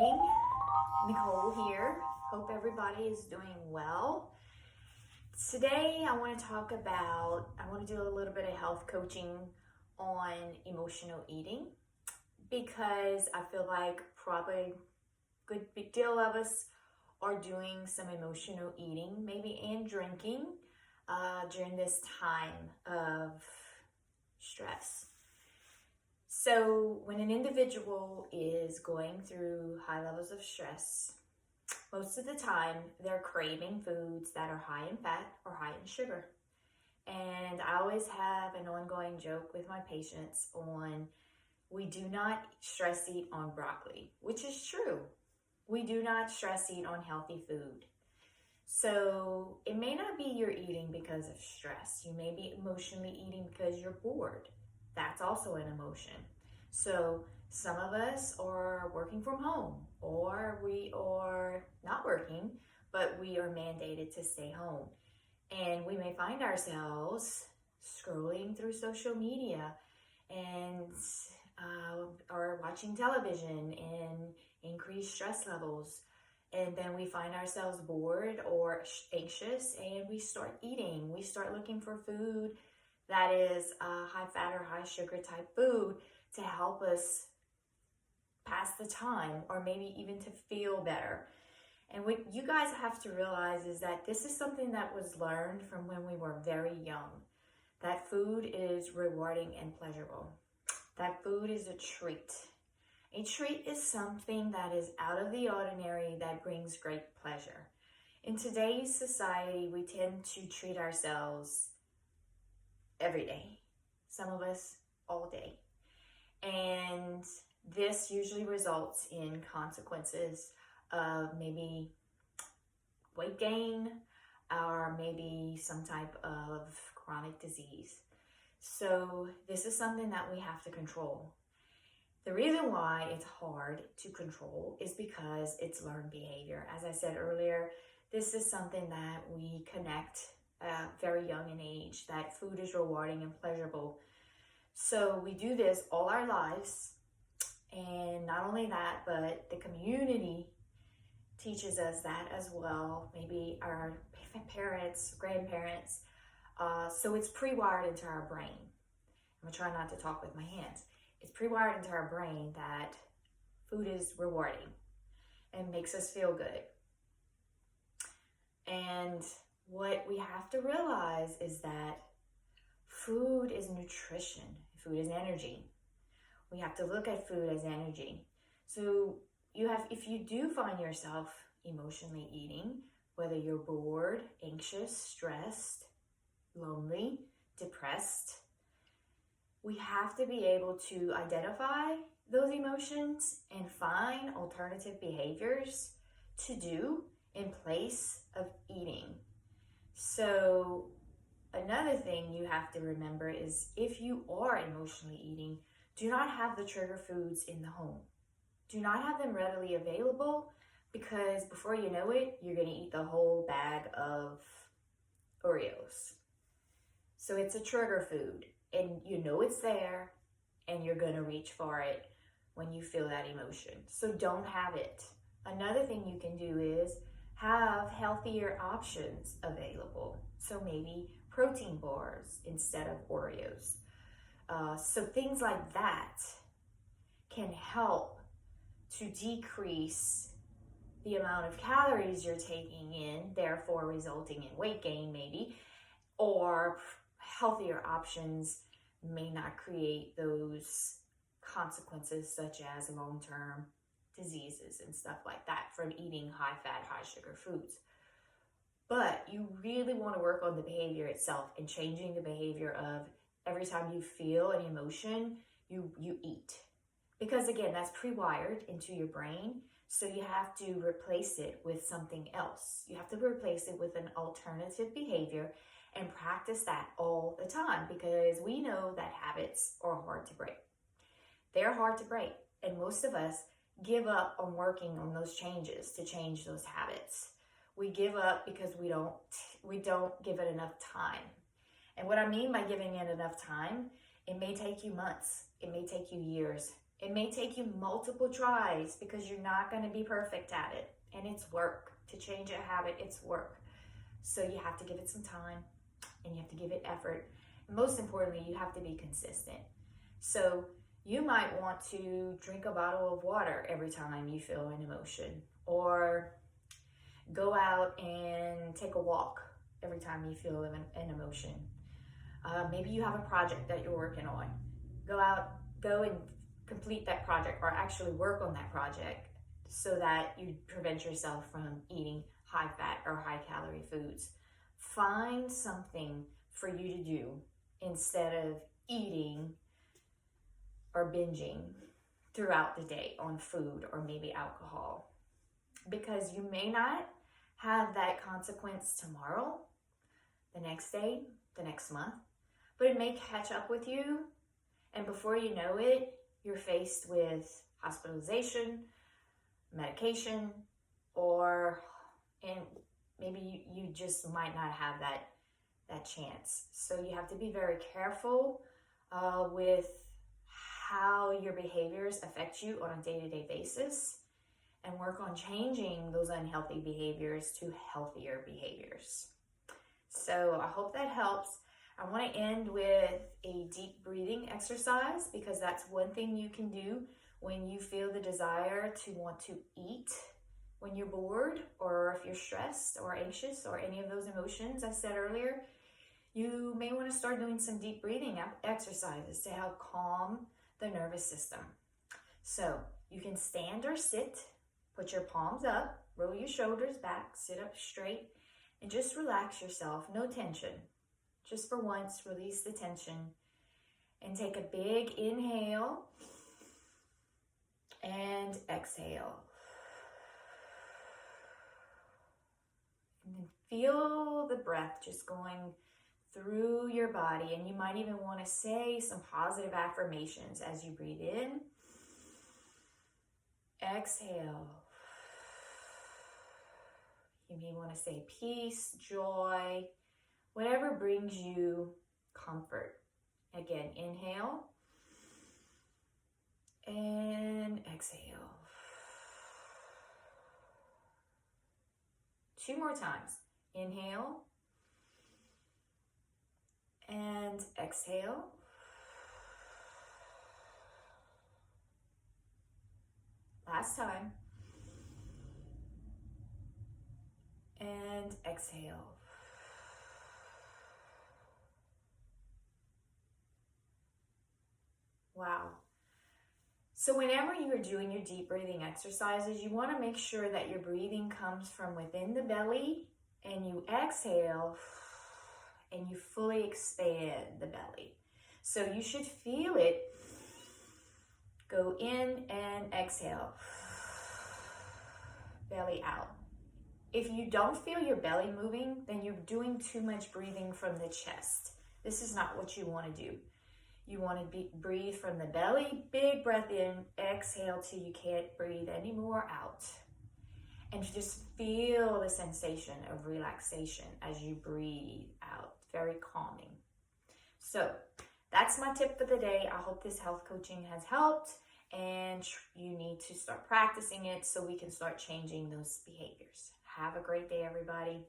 morning. Nichole here. Hope everybody is doing well. Today I want to do a little bit of health coaching on emotional eating because I feel like probably a good big deal of us are doing some emotional eating, maybe and drinking during this time of stress. So when an individual is going through high levels of stress, most of the time they're craving foods that are high in fat or high in sugar. And I always have an ongoing joke with my patients on we do not stress eat on broccoli, which is true. We do not stress eat on healthy food. So it may not be you're eating because of stress. You may be emotionally eating because you're bored. That's also an emotion. So some of us are working from home, or we are not working, but we are mandated to stay home. And we may find ourselves scrolling through social media and or watching television and increased stress levels. And then we find ourselves bored or anxious and we start eating. We start looking for food that is high fat or high sugar type food to help us pass the time or maybe even to feel better. And what you guys have to realize is that this is something that was learned from when we were very young. That food is rewarding and pleasurable. That food is a treat. A treat is something that is out of the ordinary that brings great pleasure. In today's society, we tend to treat ourselves every day. Some of us all day. And this usually results in consequences of maybe weight gain or maybe some type of chronic disease. So this is something that we have to control. The reason why it's hard to control is because it's learned behavior. As I said earlier, this is something that we connect very young in age, that food is rewarding and pleasurable. So we do this all our lives. And not only that, but the community teaches us that as well. Maybe our parents, grandparents. So it's pre-wired into our brain. I'm gonna try not to talk with my hands. It's pre-wired into our brain that food is rewarding and makes us feel good. And what we have to realize is that food is nutrition. Food is energy. We have to look at food as energy. So if you do find yourself emotionally eating, whether you're bored, anxious, stressed, lonely, depressed, we have to be able to identify those emotions and find alternative behaviors to do in place of eating. So another thing you have to remember is if you are emotionally eating, do not have the trigger foods in the home. Do not have them readily available because before you know it, you're going to eat the whole bag of Oreos. So it's a trigger food and you know it's there and you're going to reach for it when you feel that emotion. So don't have it. Another thing you can do is have healthier options available. So maybe protein bars instead of Oreos. So things like that can help to decrease the amount of calories you're taking in, therefore resulting in weight gain maybe, or healthier options may not create those consequences such as long-term diseases and stuff like that from eating high-fat, high-sugar foods. But you really want to work on the behavior itself and changing the behavior of every time you feel an emotion, you eat. Because again, that's pre-wired into your brain. So you have to replace it with something else. You have to replace it with an alternative behavior and practice that all the time because we know that habits are hard to break. They're hard to break. And most of us give up on working on those changes to change those habits. We give up because we don't give it enough time. And what I mean by giving it enough time, it may take you months, it may take you years, It may take you multiple tries because you're not going to be perfect at it. And it's work. To change a habit, it's work. So you have to give it some time and you have to give it effort. And most importantly, you have to be consistent. So you might want to drink a bottle of water every time you feel an emotion, or go out and take a walk every time you feel an emotion. Maybe you have a project that you're working on. Go and complete that project, or actually work on that project, so that you prevent yourself from eating high fat or high calorie foods. Find something for you to do instead of eating or binging throughout the day on food or maybe alcohol, because you may not have that consequence tomorrow, the next day, the next month, but it may catch up with you, and before you know it, you're faced with hospitalization, medication, and maybe you just might not have that chance. So you have to be very careful with how your behaviors affect you on a day-to-day basis, and work on changing those unhealthy behaviors to healthier behaviors. So I hope that helps. I want to end with a deep breathing exercise, because that's one thing you can do when you feel the desire to want to eat when you're bored, or if you're stressed or anxious, or any of those emotions I said earlier. You may want to start doing some deep breathing exercises to help calm the nervous system. So you can stand or sit, put your palms up, roll your shoulders back, sit up straight, and just relax yourself. No tension. Just for once, release the tension, and take a big inhale and exhale. And then feel the breath just going through your body, and you might even want to say some positive affirmations as you breathe in. Exhale. You may want to say peace, joy, whatever brings you comfort. Again, inhale and exhale. 2 more times. Inhale and exhale. Last time. And exhale. Wow. So whenever you are doing your deep breathing exercises, you want to make sure that your breathing comes from within the belly, and you exhale and you fully expand the belly. So you should feel it go in and exhale, belly out. If you don't feel your belly moving, then you're doing too much breathing from the chest. This is not what you want to do. You want to breathe from the belly, big breath in, exhale till you can't breathe anymore, out. And just feel the sensation of relaxation as you breathe out. Very calming. So that's my tip for the day. I hope this health coaching has helped, and you need to start practicing it so we can start changing those behaviors. Have a great day, everybody.